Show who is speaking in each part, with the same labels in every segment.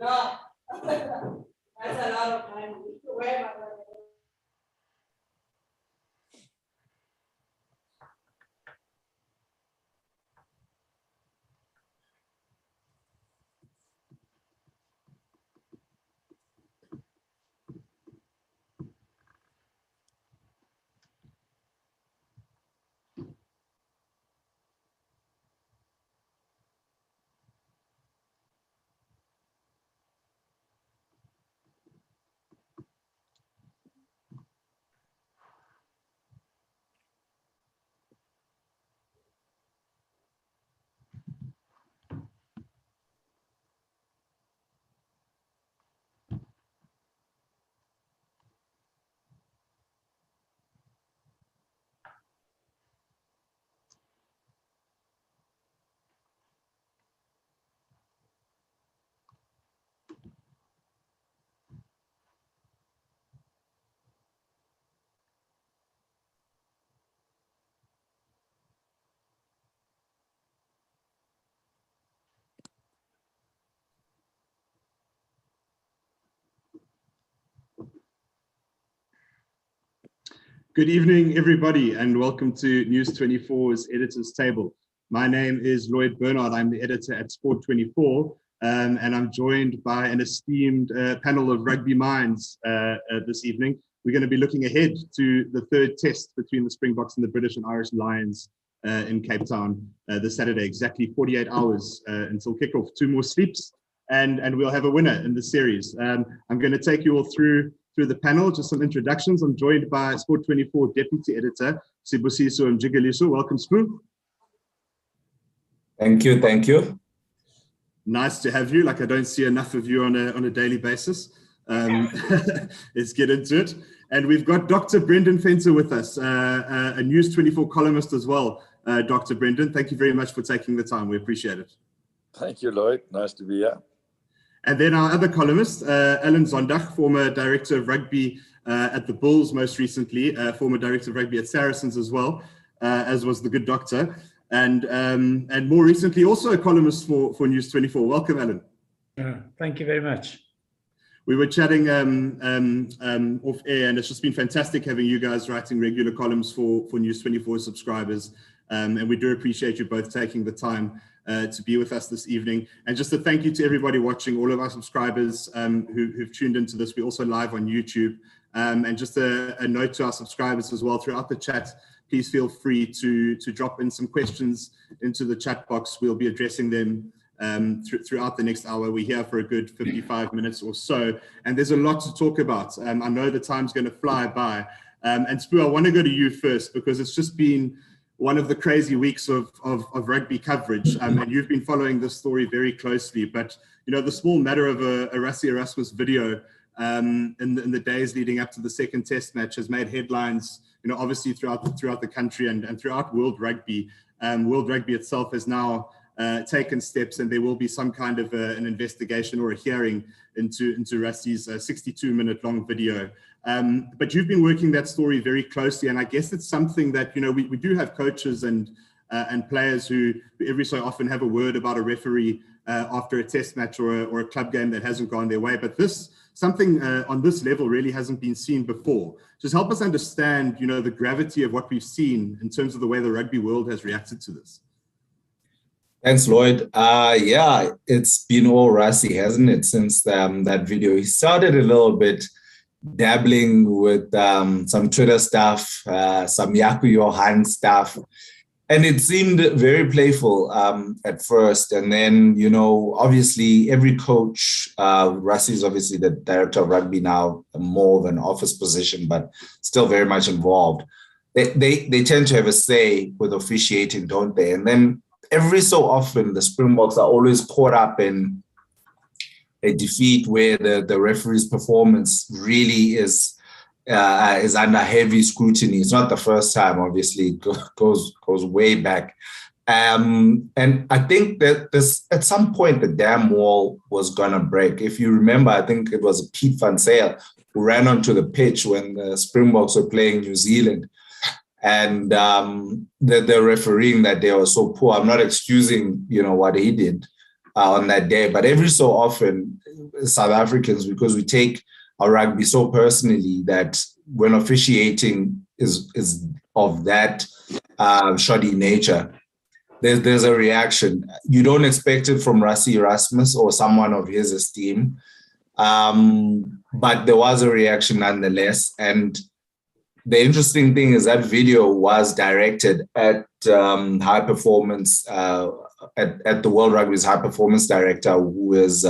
Speaker 1: No. That's a lot of time. Where
Speaker 2: Good evening, everybody, and welcome to News 24's Editor's Table. My name is Lloyd Bernard. I'm the editor at Sport 24, and I'm joined by an esteemed panel of rugby minds this evening. We're going to be looking ahead to the third test between the Springboks and the British and Irish Lions in Cape Town this Saturday, exactly 48 hours until kickoff. 2 more sleeps, and we'll have a winner in the series. I'm going to take you all through the panel, just some introductions. I'm joined by Sport 24 Deputy Editor, Sibusiso Mjigeliso. Welcome, Spoo.
Speaker 3: Thank you.
Speaker 2: Nice to have you. Like, I don't see enough of you on a daily basis. Let's get into it. And we've got Dr. Brendan Fenter with us, a News 24 columnist as well. Dr. Brendan, thank you very much for taking the time. We appreciate it.
Speaker 4: Thank you, Lloyd. Nice to be here.
Speaker 2: And then our other columnist, Alan Zondag, former director of rugby at the Bulls most recently, former director of rugby at Saracens as well, as was the good doctor, and more recently also a columnist for News 24. Welcome, Alan.
Speaker 5: Thank you very much.
Speaker 2: We were chatting off air, and it's just been fantastic having you guys writing regular columns for News 24 subscribers, and we do appreciate you both taking the time to be with us this evening. And just a thank you to everybody watching, all of our subscribers who've tuned into this. We're also live on YouTube. And just a note to our subscribers as well, throughout the chat, please feel free to drop in some questions into the chat box. We'll be addressing them throughout the next hour. We're here for a good 55 minutes or so. And there's a lot to talk about. I know the time's going to fly by. And Spoo, I want to go to you first, because it's just been one of the crazy weeks of rugby coverage, and you've been following this story very closely. But you know, the small matter of a Rassie Erasmus video in the days leading up to the second Test match has made headlines. You know, obviously throughout the country and throughout world rugby. World rugby itself has now taken steps, and there will be some kind of an investigation or a hearing into Rassie's 62-minute long video. But you've been working that story very closely, and I guess it's something that, you know, we do have coaches and players who every so often have a word about a referee after a test match or a club game that hasn't gone their way. But something on this level really hasn't been seen before. Just help us understand, you know, the gravity of what we've seen in terms of the way the rugby world has reacted to this.
Speaker 3: Thanks, Lloyd. Yeah, it's been all Rassie, hasn't it, since that video. He started a little bit dabbling with some Twitter stuff, some Yaku Johan stuff, and it seemed very playful at first. And then, you know, obviously every coach, Rassie is obviously the director of rugby now, more of an office position, but still very much involved. They tend to have a say with officiating, don't they? And then every so often, the Springboks are always caught up in a defeat where the referee's performance really is under heavy scrutiny. It's not the first time, obviously, it goes way back. And I think that at some point the dam wall was gonna break. If you remember, I think it was Pete Van Zyl who ran onto the pitch when the Springboks were playing New Zealand. And the refereeing that day was so poor. I'm not excusing, you know, what he did, on that day. But every so often, South Africans, because we take our rugby so personally, that when officiating is of that shoddy nature, there's a reaction. You don't expect it from Rassie Erasmus or someone of his esteem, but there was a reaction nonetheless. And the interesting thing is that video was directed at high performance, at the World Rugby's high performance director, who is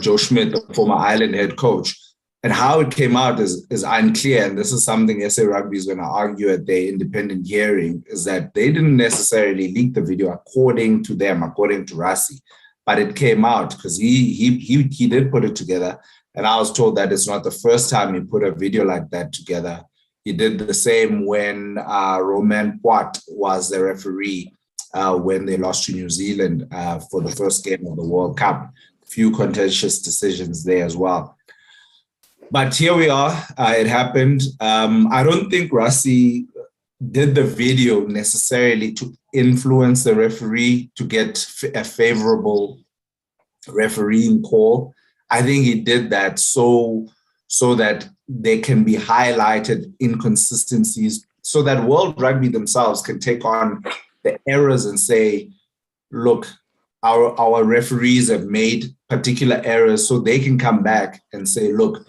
Speaker 3: Joe Schmidt, the former Ireland head coach. And how it came out is unclear. And this is something SA Rugby is going to argue at their independent hearing, is that they didn't necessarily leak the video according to them, according to Rassie. But it came out because he did put it together. And I was told that it's not the first time he put a video like that together. He did the same when Romain Poit was the referee when they lost to New Zealand for the first game of the World Cup. A few contentious decisions there as well. But here we are. It happened. I don't think Rassie did the video necessarily to influence the referee to get a favorable refereeing call. I think he did that so that there can be highlighted inconsistencies, so that World Rugby themselves can take on the errors and say, look, our referees have made particular errors, so they can come back and say, look,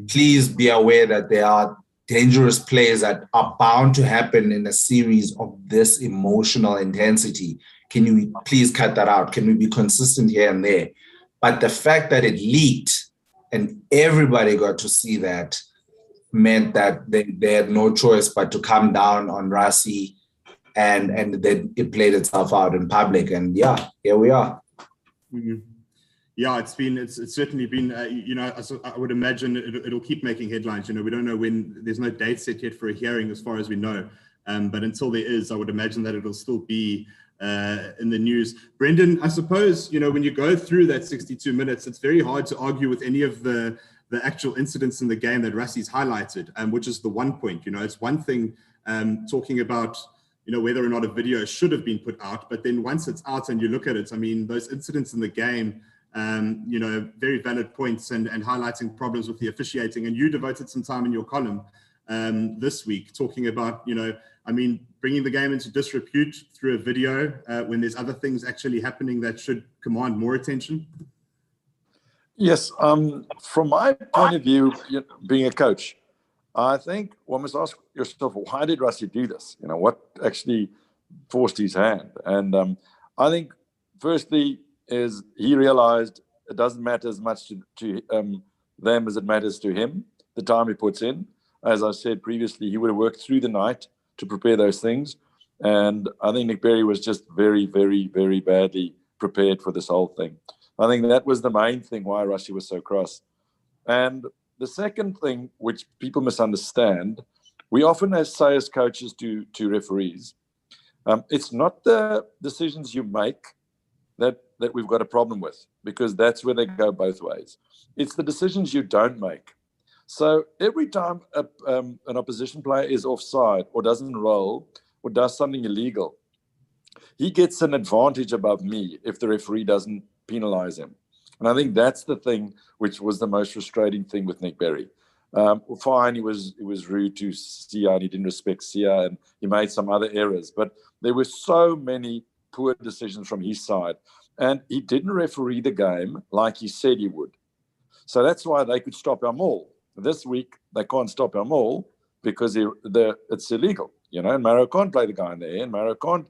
Speaker 3: please be aware that there are dangerous plays that are bound to happen in a series of this emotional intensity. Can you please cut that out? Can we be consistent here and there? But the fact that it leaked and everybody got to see that meant that they had no choice but to come down on Rassie, and then it played itself out in public. And yeah, here we are.
Speaker 2: Mm-hmm. Yeah, it's certainly been, I would imagine it'll keep making headlines. We don't know when, there's no date set yet for a hearing as far as we know. But until there is, I would imagine that it'll still be in the news. Brendan, I suppose, when you go through that 62 minutes, it's very hard to argue with any of the actual incidents in the game that Rassie's highlighted, which is the one point. It's one thing talking about, whether or not a video should have been put out, but then once it's out and you look at it, I mean, those incidents in the game, very valid points and highlighting problems with the officiating. And you devoted some time in your column this week talking about, bringing the game into disrepute through a video when there's other things actually happening that should command more attention.
Speaker 4: Yes, from my point of view, being a coach, I think one must ask yourself, why did Rassie do this? What actually forced his hand? And I think, firstly, is he realized it doesn't matter as much to them as it matters to him, the time he puts in. As I said previously, he would have worked through the night to prepare those things. And I think Nick Berry was just very, very, very badly prepared for this whole thing. I think that was the main thing why Rassie was so cross. And the second thing, which people misunderstand, we often say as coaches to referees, it's not the decisions you make that we've got a problem with, because that's where they go both ways. It's the decisions you don't make. So every time an opposition player is offside or doesn't roll or does something illegal, he gets an advantage above me if the referee doesn't penalize him. And I think that's the thing which was the most frustrating thing with Nick Berry. Fine, he was rude to Sia and he didn't respect Sia and he made some other errors, but there were so many poor decisions from his side. And he didn't referee the game like he said he would. So that's why they could stop our maul. This week, they can't stop our maul because it's illegal. And Maro can't play the guy in the air, and Maro can't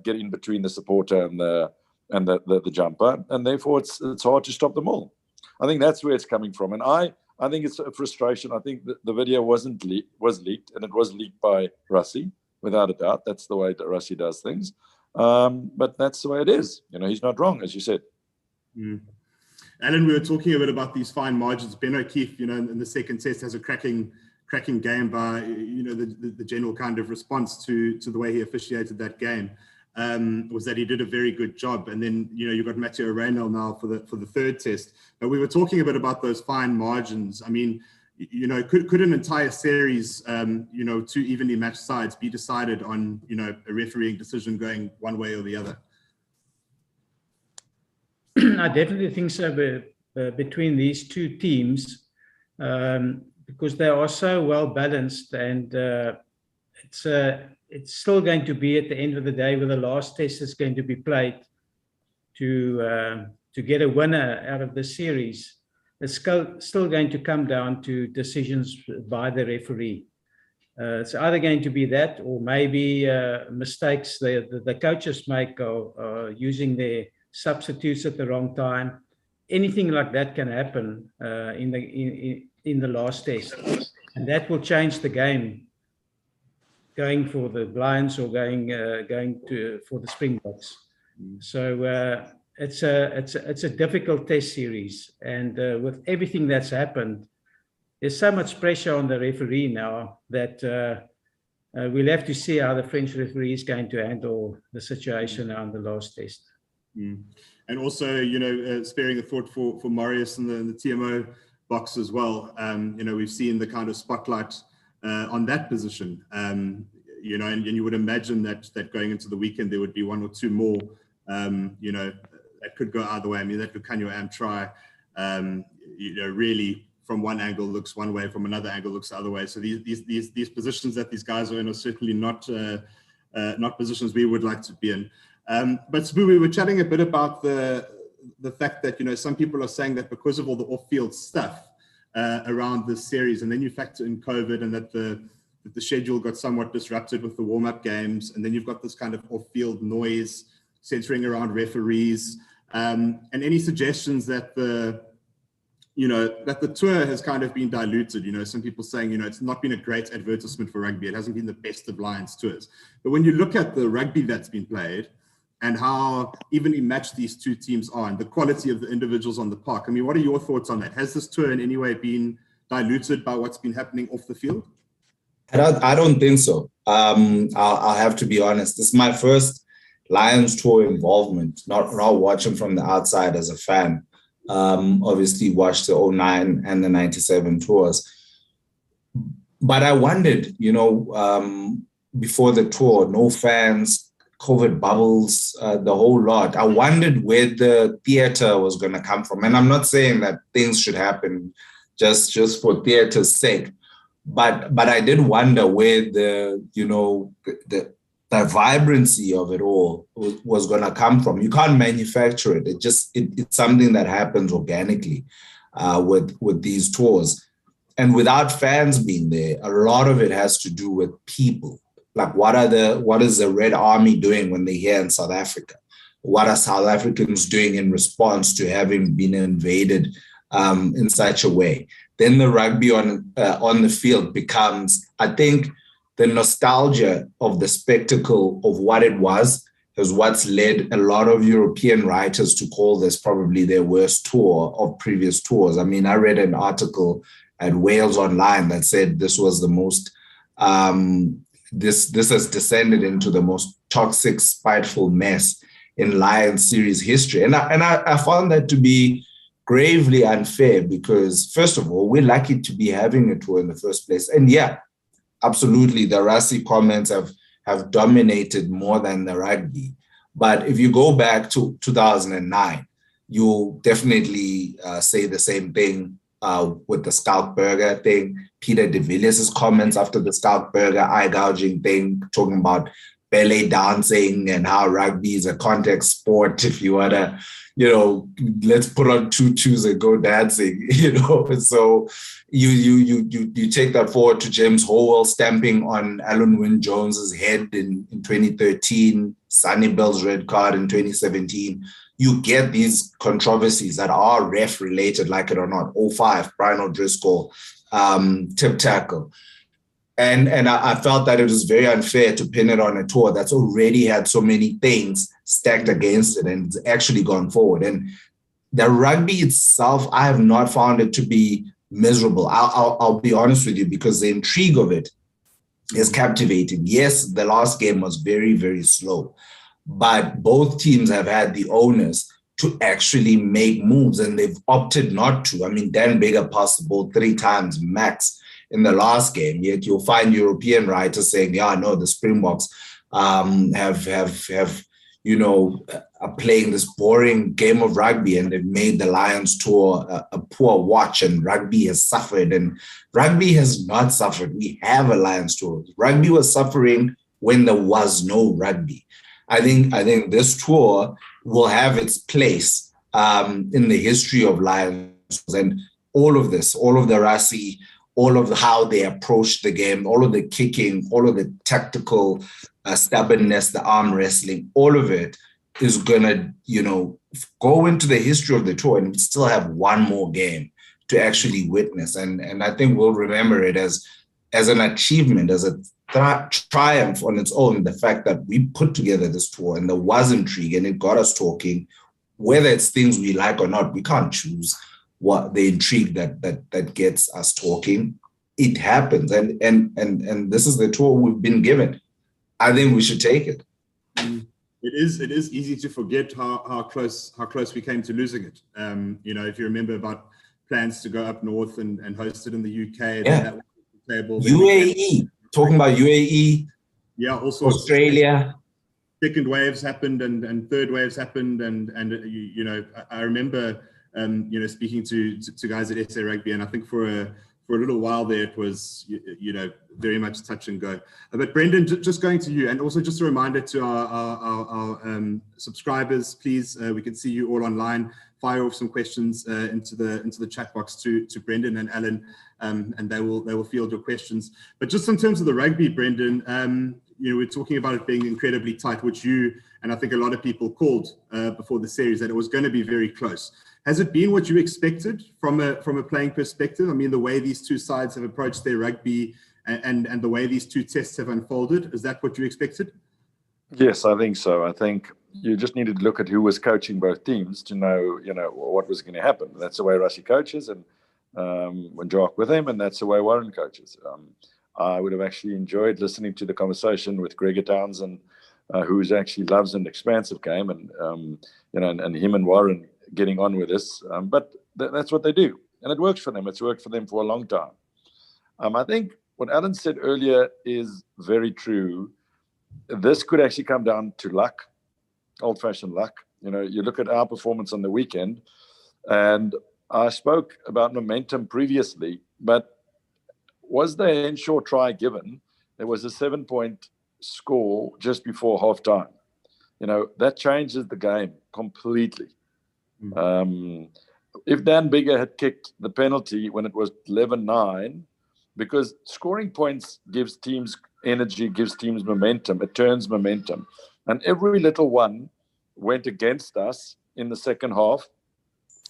Speaker 4: get in between the supporter and the jumper, and therefore it's hard to stop them all. I think that's where it's coming from. And I think it's a frustration. I think the video was leaked, and it was leaked by Rassie, without a doubt. That's the way that Rassie does things. But that's the way it is. He's not wrong, as you said.
Speaker 2: Mm. Alan, we were talking a bit about these fine margins. Ben O'Keefe, in the second test has a cracking game by, the general kind of response to the way he officiated that game, was that he did a very good job. And then, you've got Mathieu Reynel now for the third test. But we were talking a bit about those fine margins. I mean, could an entire series, two evenly matched sides be decided on, a refereeing decision going one way or the other?
Speaker 5: I definitely think so, between these two teams, because they are so well balanced, and it's still going to be at the end of the day where the last test is going to be played to get a winner out of the series. It's still going to come down to decisions by the referee. It's either going to be that, or maybe mistakes the coaches make of using their substitutes at the wrong time. Anything like that can happen in the last test, and that will change the game, going for the Lions or going for the Springboks. So it's a difficult test series, and with everything that's happened, there's so much pressure on the referee now that we'll have to see how the French referee is going to handle the situation now in the last test.
Speaker 2: And also, sparing a thought for Marius and the TMO box as well. We've seen the kind of spotlight on that position. And you would imagine that going into the weekend there would be one or two more. That could go either way. I mean, that Lucanio Am try, really from one angle looks one way, from another angle looks the other way. So these positions that these guys are in are certainly not positions we would like to be in. But Sbu, we were chatting a bit about the fact that some people are saying that because of all the off-field stuff around this series, and then you factor in COVID, and that the schedule got somewhat disrupted with the warm-up games, and then you've got this kind of off-field noise centering around referees, and any suggestions that the tour has kind of been diluted. Some people saying, it's not been a great advertisement for rugby. It hasn't been the best of Lions tours. But when you look at the rugby that's been played and how evenly matched these two teams are and the quality of the individuals on the park, I mean, what are your thoughts on that? Has this tour in any way been diluted by what's been happening off the field?
Speaker 3: I don't think so. I'll have to be honest. This is my first Lions tour involvement, not watching from the outside as a fan. Obviously watched the 09 and the 97 tours. But I wondered, before the tour, no fans, COVID bubbles, the whole lot. I wondered where the theater was going to come from. And I'm not saying that things should happen just for theater's sake. But I did wonder where the vibrancy of it all was going to come from. You can't manufacture it. It's something that happens organically with these tours. And without fans being there, a lot of it has to do with people. Like what is the Red Army doing when they're here in South Africa? What are South Africans doing in response to having been invaded in such a way? Then the rugby on the field becomes, I think, the nostalgia of the spectacle of what it was is what's led a lot of European writers to call this probably their worst tour of previous tours. I mean, I read an article at Wales Online that said this was the most, this has descended into the most toxic, spiteful mess in Lions series history. And I found that to be gravely unfair because, first of all, we're lucky to be having a tour in the first place. And yeah, absolutely, the Rassie comments have dominated more than the rugby. But if you go back to 2009, you'll definitely say the same thing with the Skalkberger thing. Peter de Villiers' comments after the Skalkberger eye gouging thing, talking about ballet dancing and how rugby is a contact sport. If you want to, let's put on tutus and go dancing, So you take that forward to James Howell stamping on Alan Wynne-Jones's head in 2013, Sonny Bell's red card in 2017. You get these controversies that are ref related, like it or not. 05, Brian O'Driscoll, tip tackle. And I felt that it was very unfair to pin it on a tour that's already had so many things stacked against it and it's actually gone forward. And the rugby itself, I have not found it to be miserable. I'll be honest with you, because the intrigue of it is captivating. Yes, the last game was very, very slow, but both teams have had the onus to actually make moves and they've opted not to. I mean, Dan Biggar passed the ball 3 times max in the last game, yet you'll find European writers saying, yeah, no, the Springboks have are playing this boring game of rugby, and they've made the Lions tour a poor watch, and rugby has suffered, and rugby has not suffered. We have a Lions tour. Rugby was suffering when there was no rugby. I think this tour will have its place in the history of Lions, and all of this, all of the Rassie, all of how they approach the game, all of the kicking, all of the tactical stubbornness, the arm wrestling, all of it is gonna, go into the history of the tour, and still have one more game to actually witness. And I think we'll remember it as an achievement, as a triumph on its own, the fact that we put together this tour and there was intrigue and it got us talking. Whether it's things we like or not, we can't choose what the intrigue that gets us talking. It happens, and this is the tour we've been given. I think we should take it.
Speaker 2: It is easy to forget how close we came to losing it. If you remember about plans to go up north and host it in the UK,
Speaker 3: Yeah.
Speaker 2: that was the table.
Speaker 3: UAE, talking about UAE,
Speaker 2: yeah, also
Speaker 3: Australia.
Speaker 2: Second waves happened and third waves happened, and I remember speaking to guys at SA Rugby, and I think for a little while there it was very much touch and go. But Brendan, just going to you, and also just a reminder to our subscribers, please, we can see you all online. Fire off some questions into the chat box to Brendan and Alan, and they will field your questions. But just in terms of the rugby, Brendan, we're talking about it being incredibly tight, which you and I think a lot of people called before the series that it was going to be very close. Has it been what you expected from a playing perspective? I mean, the way these two sides have approached their rugby and the way these two tests have unfolded, is that what you expected?
Speaker 4: Yes, I think so. I think you just needed to look at who was coaching both teams to know, what was going to happen. That's the way Rassie coaches, and when Jock with him, and that's the way Warren coaches. I would have actually enjoyed listening to the conversation with Gregor Townsend, who actually loves an expansive game, and and him and Warren getting on with this. But that's what they do, and it works for them. It's worked for them for a long time. I think what Alan said earlier is very true. This could actually come down to luck, old-fashioned luck. You look at our performance on the weekend, and I spoke about momentum previously, but was the Henshaw try given? There was a 7-point score just before halftime. That changes the game completely. If Dan Bigger had kicked the penalty when it was 11-9, because scoring points gives teams energy, gives teams momentum, it turns momentum. And every little one went against us in the second half.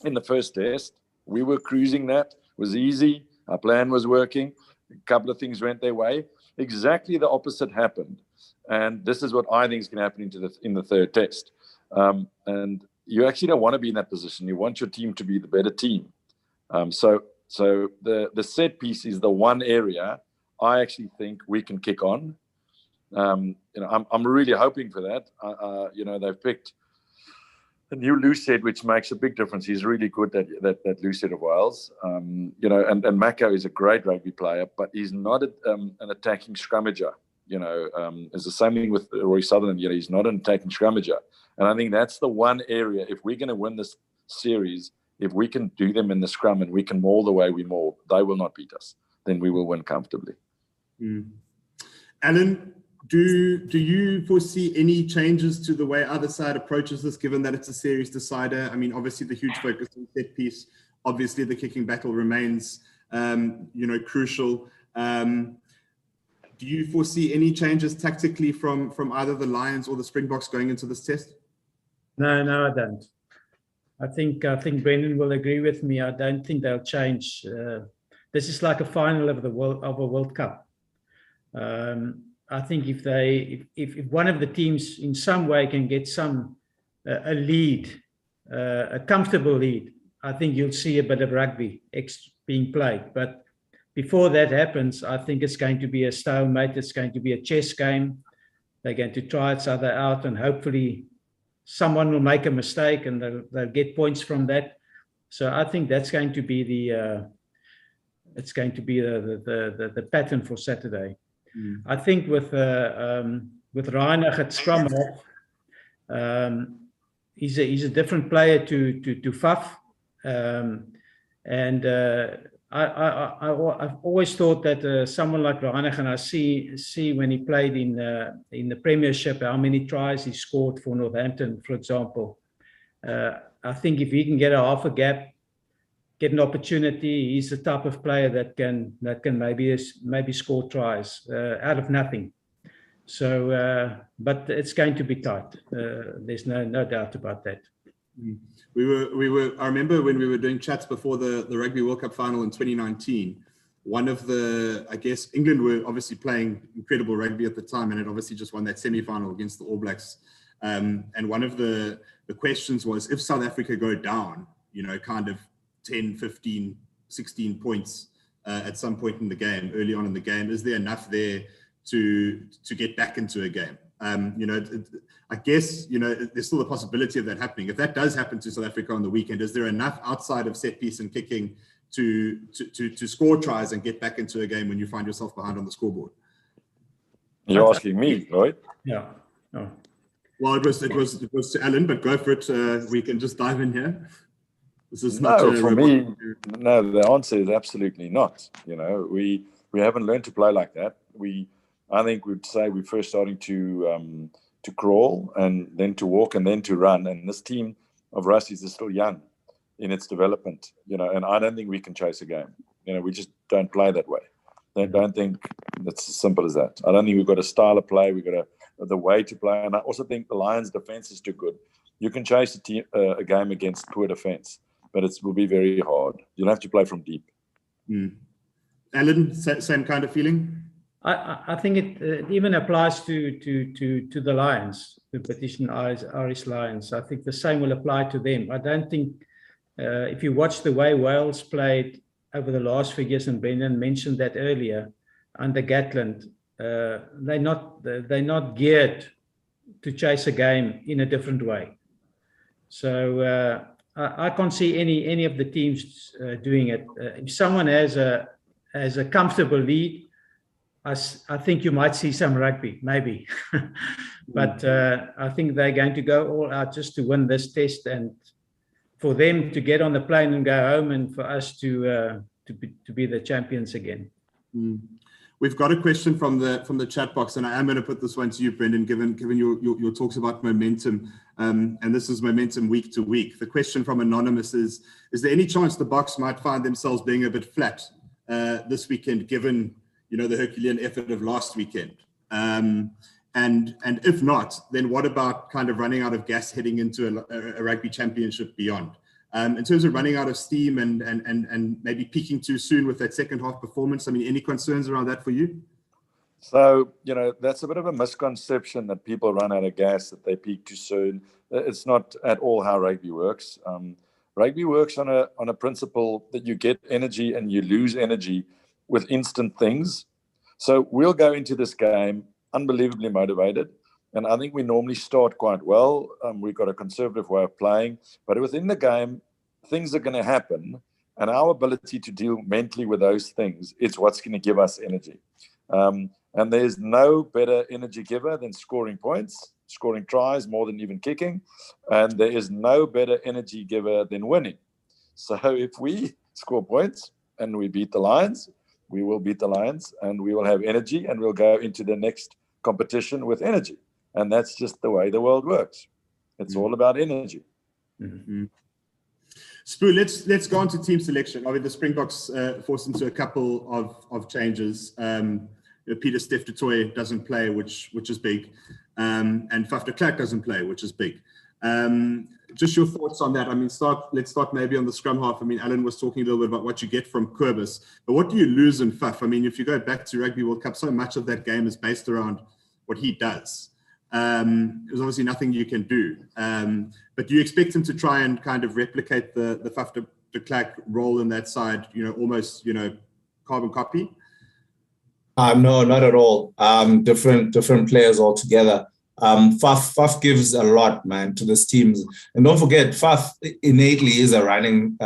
Speaker 4: In the first test, we were cruising that. It was easy. Our plan was working. A couple of things went their way. Exactly the opposite happened. And this is what I think is going to happen in the third test. And you actually don't want to be in that position. You want your team to be the better team. So the set piece is the one area I actually think we can kick on. I'm really hoping for that. They've picked a new Lucid, which makes a big difference. He's really good that Lucid of Wales. And Mako is a great rugby player, but he's not an attacking scrummager. It's the same thing with Roy Sutherland. He's not an attacking scrummager. And I think that's the one area, if we're going to win this series, if we can do them in the scrum and we can maul the way we maul, they will not beat us. Then we will win comfortably.
Speaker 2: Alan, do you foresee any changes to the way either side approaches this, given that it's a series decider? I mean, obviously the huge focus on set piece, obviously the kicking battle remains, crucial. Do you foresee any changes tactically from either the Lions or the Springboks going into this test?
Speaker 5: No, I don't. I think Brendan will agree with me. I don't think they'll change. This is like a final of a World Cup. I think if one of the teams in some way can get a lead, a comfortable lead, I think you'll see a bit of rugby being played. But before that happens, I think it's going to be a stalemate. It's going to be a chess game. They're going to try each other out, and hopefully someone will make a mistake and they'll get points from that. So I think that's going to be the pattern for Saturday. I think with Reinach at scrum half, He's a different player to Faf, and I've always thought that someone like Reinach, and I see when he played in the Premiership how many tries he scored for Northampton, for example. I think if he can get a half a gap, get an opportunity, he's the type of player that can maybe score tries out of nothing. So, but it's going to be tight. There's no doubt about that.
Speaker 2: I remember when we were doing chats before the Rugby World Cup final in 2019, one of I guess England were obviously playing incredible rugby at the time, and had obviously just won that semi-final against the All Blacks. And one of the questions was, if South Africa go down, kind of 10, 15, 16 points at some point in the game, early on in the game, is there enough there to get back into a game? I guess, there's still a possibility of that happening. If that does happen to South Africa on the weekend, is there enough outside of set piece and kicking to score tries and get back into a game when you find yourself behind on the scoreboard?
Speaker 4: You're asking me, Lloyd?
Speaker 5: Yeah. Oh.
Speaker 2: Well, it was to Alan, but go for it. We can just dive in here. This is
Speaker 4: no,
Speaker 2: not
Speaker 4: for me. No, the answer is absolutely not. We haven't learned to play like that. I think we'd say we're first starting to crawl, and then to walk, and then to run. And this team of Rassies is still young in its development, and I don't think we can chase a game. We just don't play that way. I don't think it's as simple as that. I don't think we've got a style of play. We've got the way to play. And I also think the Lions' defense is too good. You can chase a game against poor defense, but it will be very hard. You'll have to play from deep.
Speaker 2: Alan, same kind of feeling?
Speaker 5: I think it even applies to the Lions, the British and Irish Lions. I think the same will apply to them. I don't think, if you watch the way Wales played over the last few years, and Brendan mentioned that earlier, under Gatland, they're not geared to chase a game in a different way. So I can't see any of the teams doing it. If someone has a comfortable lead, I think you might see some rugby, maybe. But I think they're going to go all out just to win this test, and for them to get on the plane and go home, and for us to be the champions again.
Speaker 2: We've got a question from the chat box, and I am going to put this one to you, Brendan, given your talks about momentum, and this is momentum week to week. The question from Anonymous is there any chance the Boks might find themselves being a bit flat this weekend, given the Herculean effort of last weekend? And if not, then what about kind of running out of gas heading into a rugby championship beyond? In terms of running out of steam and maybe peaking too soon with that second half performance, I mean, any concerns around that for you?
Speaker 4: So, that's a bit of a misconception that people run out of gas, that they peak too soon. It's not at all how rugby works. Rugby works on a principle that you get energy and you lose energy with instant things. So we'll go into this game unbelievably motivated. And I think we normally start quite well. We've got a conservative way of playing. But within the game, things are going to happen. And our ability to deal mentally with those things is what's going to give us energy. And there's no better energy giver than scoring points, scoring tries more than even kicking. And there is no better energy giver than winning. So if we score points and we beat the Lions, we will beat the Lions, and we will have energy, and we'll go into the next competition with energy. And that's just the way the world works. It's all about energy.
Speaker 2: Mm-hmm. Spoo, let's go on to team selection. I mean, the Springboks forced into a couple of changes. Peter Steph du Toit doesn't play, which is big, and Faf de Klerk doesn't play, which is big. Just your thoughts on that. I mean, let's start maybe on the scrum half. I mean, Alan was talking a little bit about what you get from Kobus, but what do you lose in Faf? I mean, if you go back to Rugby World Cup, so much of that game is based around what he does. There's obviously nothing you can do. But do you expect him to try and kind of replicate the Faf de Klerk role in that side, almost, carbon copy?
Speaker 3: No, not at all. Different players altogether. Faf gives a lot, man, to this team. And don't forget, Faf innately is a running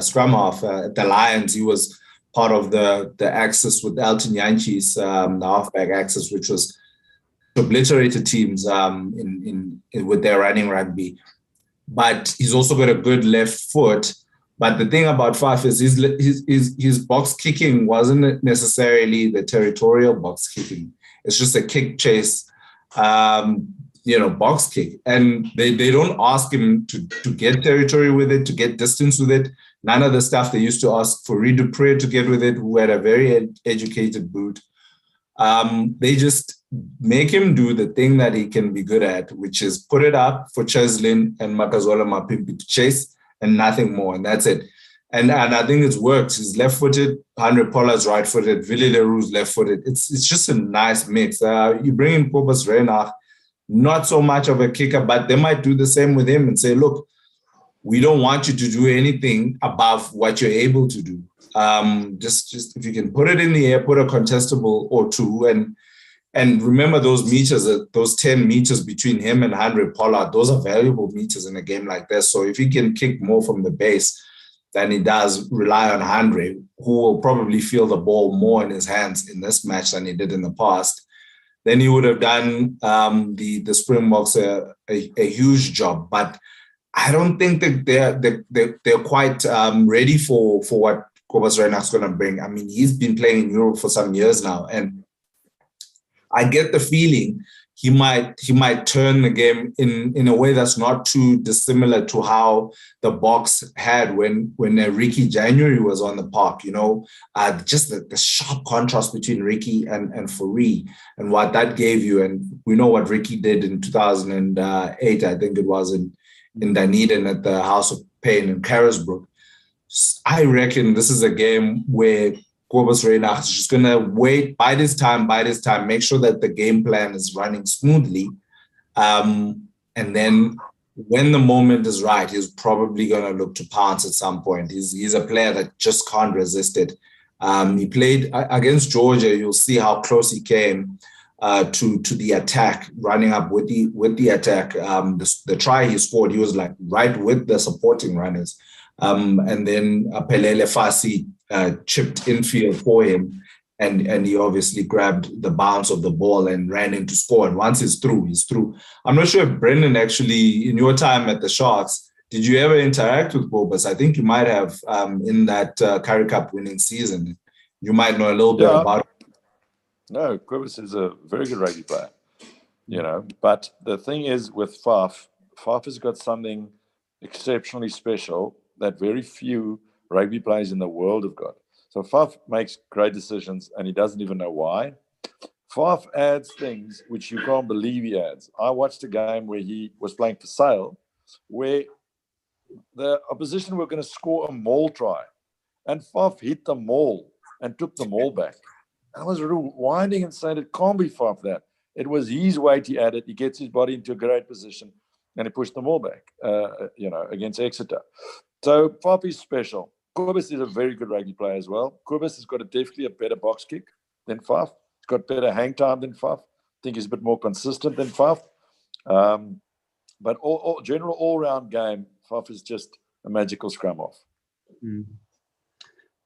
Speaker 3: scrum half. At the Lions, he was part of the axis with Elton Jantjies, the halfback axis, which was obliterated teams with their running rugby. But he's also got a good left foot. But the thing about Faf is his box kicking wasn't necessarily the territorial box kicking. It's just a kick chase, box kick. And they don't ask him to get territory with it, to get distance with it. None of the stuff they used to ask for Reed Dupré to get with it, who had a very educated boot. They just make him do the thing that he can be good at, which is put it up for Cheslin and Makazola Mapimpi to chase and nothing more. And that's it. And I think it's worked. He's left-footed, Andre Pollard's right-footed, Willie Leroux's left-footed. It's just a nice mix. You bring in Kobus Reinach, not so much of a kicker, but they might do the same with him and say, look, we don't want you to do anything above what you're able to do. Just if you can put it in the air, put a contestable or two, and remember those meters, those 10 meters between him and Andre Pollard, those are valuable meters in a game like this. So if he can kick more from the base than he does rely on Andre, who will probably feel the ball more in his hands in this match than he did in the past, then he would have done the Springboks a huge job. But I don't think that they're quite ready for what Kobus Reinach's going to bring. I mean, he's been playing in Europe for some years now, and I get the feeling he might turn the game in a way that's not too dissimilar to how the Boks had when Ricky January was on the park. Just the sharp contrast between Ricky and Fourie and what that gave you. And we know what Ricky did in 2008, I think it was in Dunedin at the House of Pain in Carisbrooke. I reckon this is a game where Kobus Reinach is just going to wait, bide his time, make sure that the game plan is running smoothly. And then when the moment is right, he's probably going to look to pounce at some point. He's a player that just can't resist it. He played against Georgia. You'll see how close he came to the attack, running up with the attack. The try he scored, he was like right with the supporting runners. And then Pelele Fassi chipped infield for him, and he obviously grabbed the bounce of the ball and ran in to score. And once he's through. I'm not sure if Brendan, actually, in your time at the Sharks, did you ever interact with Kobus? I think you might have in that Currie Cup winning season. You might know a little bit about it.
Speaker 4: No, Kobus is a very good rugby player, But the thing is with Faf has got something exceptionally special that very few rugby players in the world have got. So Faf makes great decisions and he doesn't even know why. Faf adds things which you can't believe he adds. I watched a game where he was playing for Sale, where the opposition were going to score a maul try, and Faf hit the maul and took the maul back. I was rewinding and saying it can't be Faf that. It was his weight he added. He gets his body into a great position and he pushed the maul back, against Exeter. So Faf is special. Kobus is a very good rugby player as well. Kobus has got definitely a better box kick than Faf. He's got better hang time than Faf. I think he's a bit more consistent than Faf. But general all-round game, Faf is just a magical scrum off.
Speaker 2: Mm.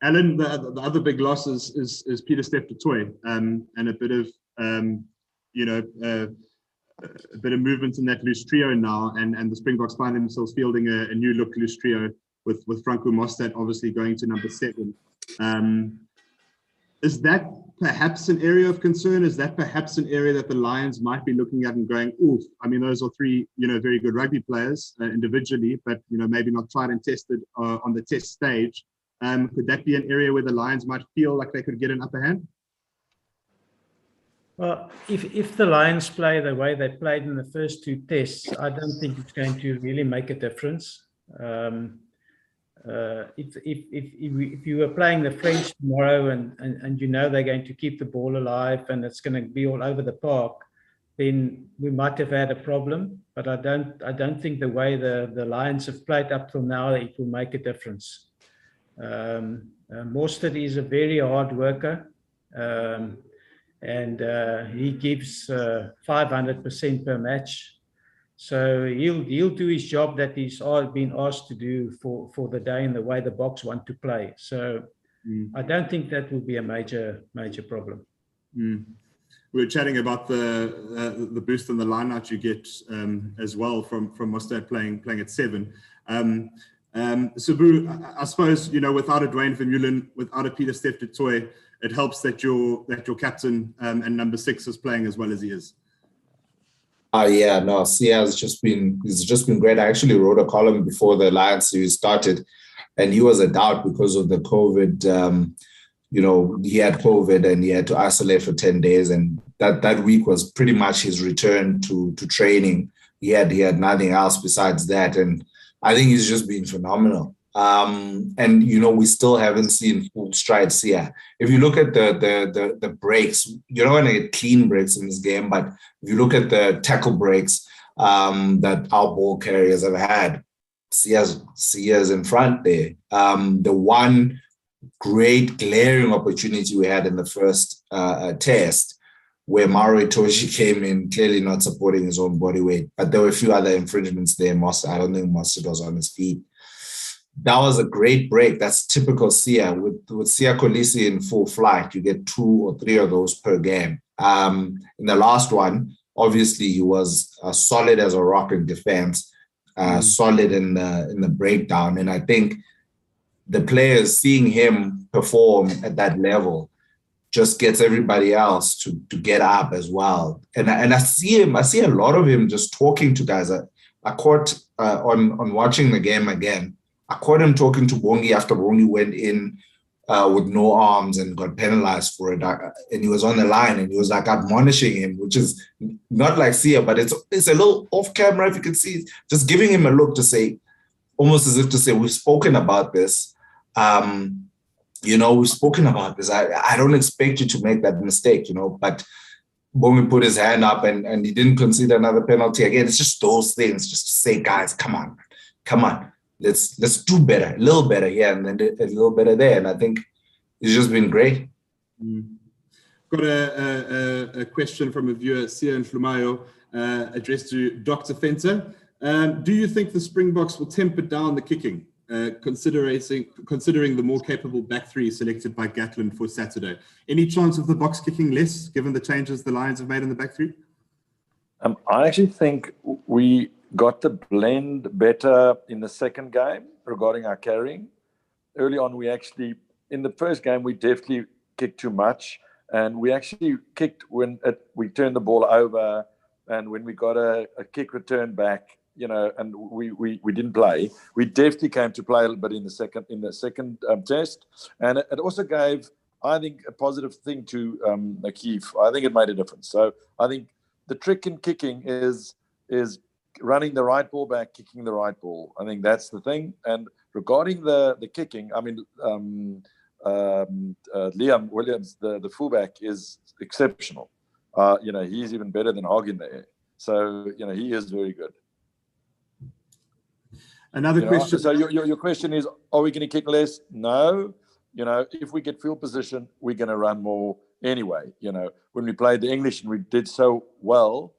Speaker 2: Alan, the other big loss is Peter Steph du Toit, and a bit of a bit of movement in that loose trio now, and the Springboks find themselves fielding a new look loose trio with Franco Mostert obviously going to number 7. Is that perhaps an area of concern? Is that perhaps an area that the Lions might be looking at and going, oof, I mean, those are 3, very good rugby players individually, but, maybe not tried and tested on the test stage. Could that be an area where the Lions might feel like they could get an upper hand?
Speaker 5: Well, if the Lions play the way they played in the first 2 tests, I don't think it's going to really make a difference. If you were playing the French tomorrow and they're going to keep the ball alive and it's going to be all over the park, then we might have had a problem. But I don't think the way the Lions have played up till now, it will make a difference. Mostert is a very hard worker. And he gives 500% per match. So he'll do his job that he's been asked to do for the day and the way the Boks want to play. So I don't think that will be a major problem.
Speaker 2: we were chatting about the boost and the line out you get as well from Mostert playing at 7. Sabu, I suppose, you know, without a Dwayne Vermeulen, without a Peter Steph du Toit, it helps that your captain and number 6 is playing as well as he is.
Speaker 3: Yeah, no, Sia has just been great. I actually wrote a column before the Lions series started, and he was a doubt because of the COVID. You know, he had COVID and he had to isolate for 10 days, and that week was pretty much his return to training. He had nothing else besides that, and I think he's just been phenomenal. And you know, we still haven't seen full stride Sia. If you look at the breaks, you're not going to get clean breaks in this game, but if you look at the tackle breaks that our ball carriers have had, Sia's in front there. The one great glaring opportunity we had in the first test, where Mauro Itoje came in, clearly not supporting his own body weight, but there were a few other infringements there. I don't think Mostert was on his feet. That was a great break. That's typical Sia. With Sia Kolisi in full flight, you get 2 or 3 of those per game. In the last one, obviously he was solid as a rock in defense, solid in the breakdown. And I think the players seeing him perform at that level just gets everybody else to get up as well. And I see a lot of him just talking to guys. I caught on watching the game again, I caught him talking to Bongi after Bongi went in with no arms and got penalized for it. And he was on the line and he was like admonishing him, which is not like Sia, but it's a little off camera, if you can see, just giving him a look to say, almost as if to say, we've spoken about this. You know, we've spoken about this. I don't expect you to make that mistake, you know, but Bongi put his hand up and he didn't concede another penalty. Again, it's just those things, just to say, guys, come on. Let's do better, a little better here and then a little better there. And I think it's just been great.
Speaker 2: Got a question from a viewer, Sia and Flumayo, addressed to Dr. Fenter. Do you think the Springboks will temper down the kicking, considering the more capable back 3 selected by Gatland for Saturday? Any chance of the Boks kicking less, given the changes the Lions have made in the back 3?
Speaker 4: I actually think we got the blend better in the second game regarding our carrying. Early on, in the first game, we definitely kicked too much. And we actually kicked when we turned the ball over, and when we got a kick return back, you know, and we didn't play. We definitely came to play a little bit in the second test. And it also gave, I think, a positive thing to Nakeef. I think it made a difference. So I think the trick in kicking is running the right ball back, kicking the right ball. I think that's the thing. And regarding the kicking, I mean, Liam Williams, the fullback, is exceptional. You know, he's even better than Hogg in the air. So, you know, he is very good.
Speaker 2: Another question.
Speaker 4: So your question is, are we going to kick less? No. You know, if we get field position, we're going to run more anyway. You know, when we played the English and we did so well,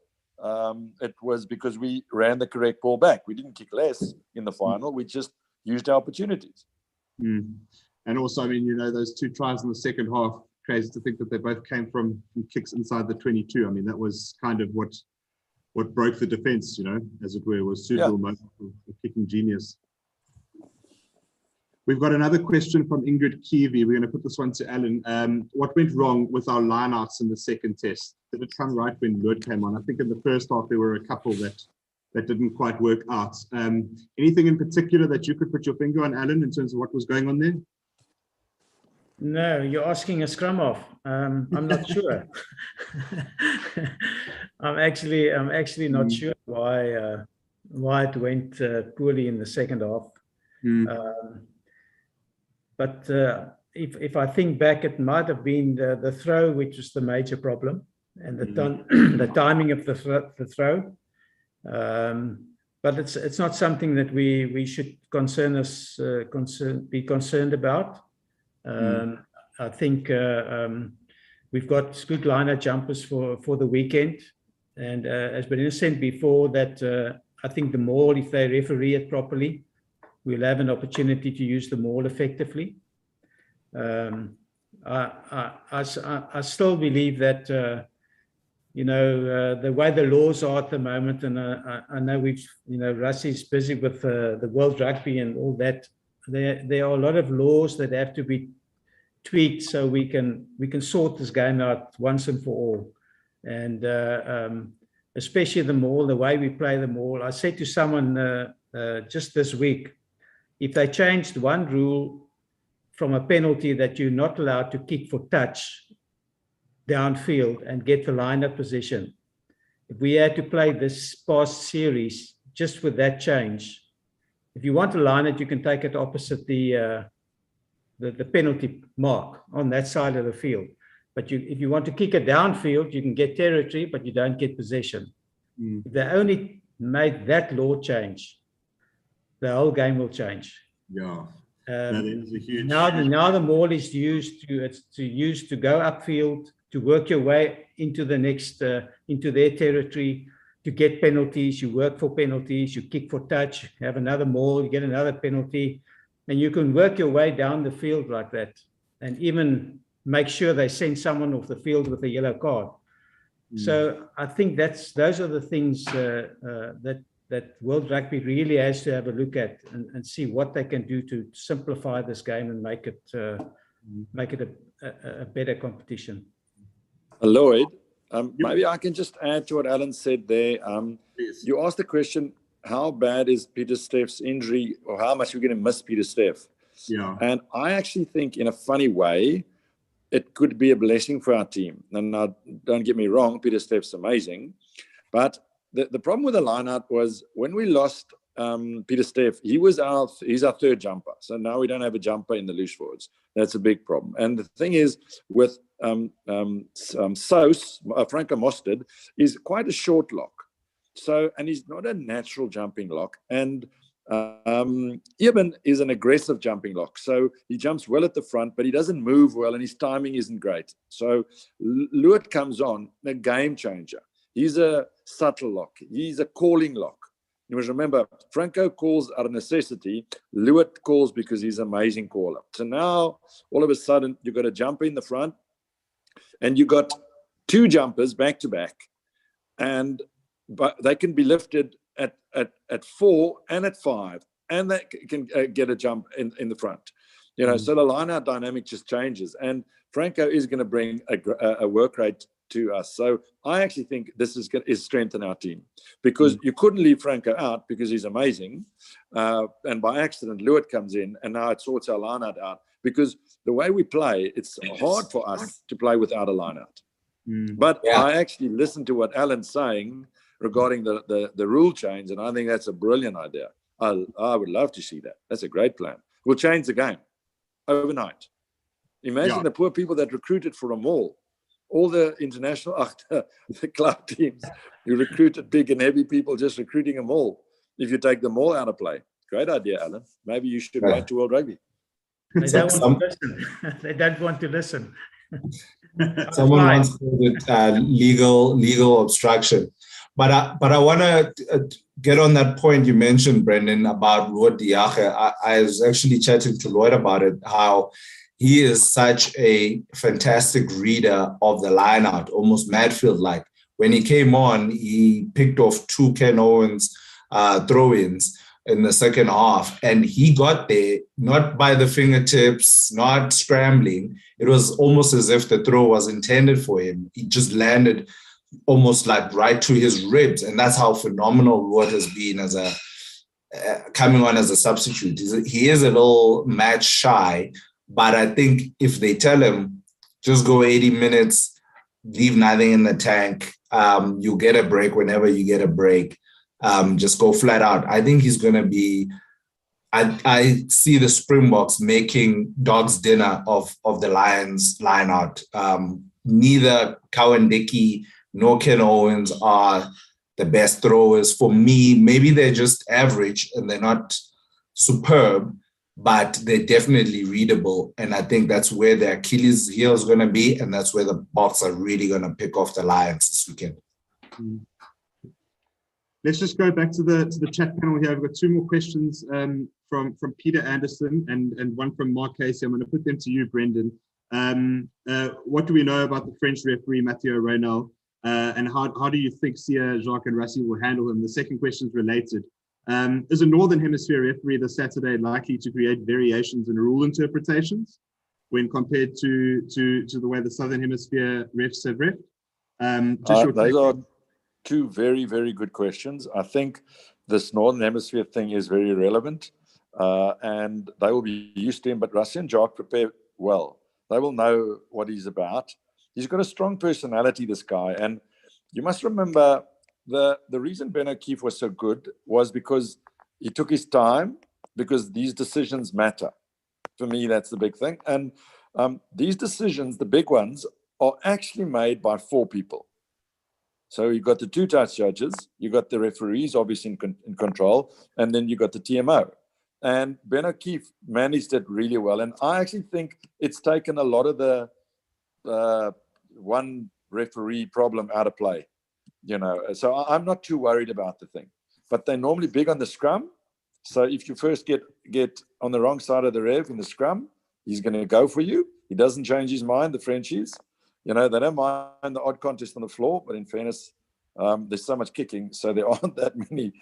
Speaker 4: it was because we ran the correct ball back. We didn't kick less in the final. We just used our opportunities.
Speaker 2: And also, I mean, you know, those 2 tries in the second half, crazy to think that they both came from kicks inside the 22. I mean, that was kind of what broke the defense, you know, as it were, was suitable moment for kicking genius. We've got another question from Ingrid Kiwi. We're going to put this one to Alan. What went wrong with our lineouts in the second test? Did it come right when Lord came on? I think in the first half there were a couple that didn't quite work out. Anything in particular that you could put your finger on, Alan, in terms of what was going on there?
Speaker 5: No, you're asking a scrum off. I'm not sure. I'm actually not sure why it went poorly in the second half. But if I think back, it might have been the throw, which was the major problem, and the timing of the throw. But it's not something that we should be concerned about. I think we've got good liner jumpers for the weekend, and as Benina said before, that I think the maul, if they referee it properly, we'll have an opportunity to use the maul effectively. I still believe that the way the laws are at the moment, and I know Rassie's busy with the World Rugby and all that. There are a lot of laws that have to be tweaked so we can sort this game out once and for all. And especially the maul, the way we play the maul. I said to someone just this week, if they changed one rule from a penalty that you're not allowed to kick for touch downfield and get the line-up position, if we had to play this past series just with that change, if you want to line it, you can take it opposite the penalty mark on that side of the field. But if you want to kick it downfield, you can get territory, but you don't get possession. If they only made that law change, the whole game will change.
Speaker 2: Yeah. That is a huge.
Speaker 5: Now the maul is used to go upfield, to work your way into the next into their territory, to get penalties. You work for penalties. You kick for touch. Have another maul. You get another penalty, and you can work your way down the field like that, and even make sure they send someone off the field with a yellow card. So I think those are the things that World Rugby really has to have a look at and see what they can do to simplify this game and make it a better competition.
Speaker 4: Lloyd, maybe I can just add to what Alan said there. You asked the question, how bad is Peter Steph's injury, or how much we're going to miss Peter Steph?
Speaker 2: Yeah.
Speaker 4: And I actually think, in a funny way, it could be a blessing for our team. And now, don't get me wrong, Peter Steph's amazing. But the problem with the lineout was when we lost Peter Steph, he's our third jumper. So now we don't have a jumper in the loose forwards. That's a big problem. And the thing is, with Sous, Franco Mostert, is quite a short lock. So, and he's not a natural jumping lock. And Eben is an aggressive jumping lock. So he jumps well at the front, but he doesn't move well and his timing isn't great. So Lewitt comes on, a game changer. He's a subtle lock. He's a calling lock. You must remember, Franco calls out of necessity. Lewitt calls because he's an amazing caller. So now, all of a sudden, you've got a jumper in the front and you've got two jumpers back to back. But they can be lifted at 4 and at 5, and they can get a jump in the front. So the line-out dynamic just changes, and Franco is going to bring a work rate to us. So I actually think this is strengthen our team, because you couldn't leave Franco out because he's amazing, and by accident Lewitt comes in, and now it sorts our line-out out, because the way we play, it's hard for us to play without a line-out. But I actually listened to what Alan's saying regarding the rule change, and I think that's a brilliant idea. I would love to see that. That's a great plan. We'll change the game overnight. Imagine the poor people that recruited for a maul. All the international, the club teams, you recruited big and heavy people just recruiting a maul. If you take the maul out of play. Great idea, Alan. Maybe you should write to World Rugby.
Speaker 5: They don't want to listen. They don't want to listen.
Speaker 3: Someone once called it legal obstruction. But I want to get on that point you mentioned, Brendan, about Ruud de Jager. I was actually chatting to Lloyd about it, how he is such a fantastic reader of the lineout, almost Madfield-like. When he came on, he picked off 2 Ken Owens throw-ins in the second half, and he got there not by the fingertips, not scrambling. It was almost as if the throw was intended for him. He just landed almost like right to his ribs, and that's how phenomenal Ruud has been as coming on as a substitute. He is a little match shy, but I think if they tell him just go 80 minutes, leave nothing in the tank, you get a break whenever you get a break, just go flat out. I think he's going to be. I see the Springboks making dog's dinner of the Lions lineout. Neither Cowan Dickey nor Ken Owens are the best throwers. For me, maybe they're just average and they're not superb, but they're definitely readable. And I think that's where the Achilles heel is going to be, and that's where the Boks are really going to pick off the Lions this weekend.
Speaker 2: Let's just go back to the chat panel here. I've got 2 more questions from Peter Anderson and one from Mark Casey. I'm going to put them to you, Brendan. What do we know about the French referee, Mathieu Reynal? And how do you think Sia, Jacques, and Rassie will handle him? The second question is related. Is a Northern Hemisphere referee this Saturday likely to create variations in rule interpretations when compared to the way the Southern Hemisphere refs have ref?
Speaker 4: Those are two very, very good questions. I think this Northern Hemisphere thing is very relevant, and they will be used to him. But Rassie and Jacques prepare well. They will know what he's about. He's got a strong personality, this guy. And you must remember the reason Ben O'Keefe was so good was because he took his time, because these decisions matter. For me, that's the big thing. And these decisions, the big ones, are actually made by 4 people. So you've got the 2 touch judges, you've got the referees, obviously in control, and then you've got the TMO. And Ben O'Keefe managed it really well. And I actually think it's taken a lot of the one referee problem out of play. So I'm not too worried about the thing. But they're normally big on the scrum. So if you first get on the wrong side of the rev in the scrum, he's going to go for you. He doesn't change his mind, the Frenchies. They don't mind the odd contest on the floor, but in fairness, there's so much kicking, so there aren't that many